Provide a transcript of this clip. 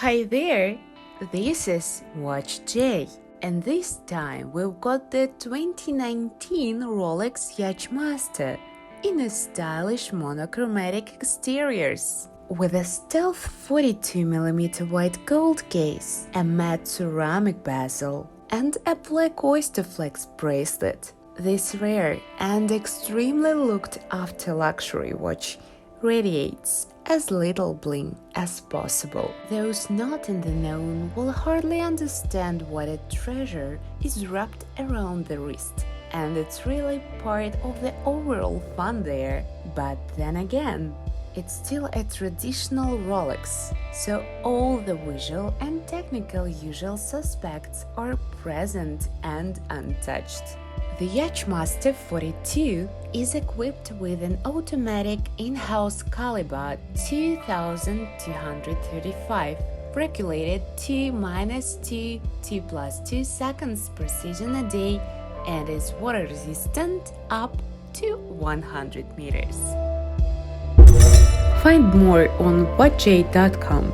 Hi there, this is Watch J, and this time we've got the 2019 Rolex Yacht-Master in a stylish monochromatic exteriors. With a stealth 42mm white gold case, a matte ceramic bezel, and a black oyster flex bracelet, this rare and extremely looked after luxury watch radiates as little bling as possible. Those not in the know will hardly understand what a treasure is wrapped around the wrist, and it's really part of the overall fun there. But then again, it's still a traditional Rolex, so all the visual and technical usual suspects are present and untouched. The Yacht-Master 42 is equipped with an automatic in-house caliber 2235, regulated to -2 2+2 seconds precision a day, and is water resistant up to 100 meters. Find more on waych.com.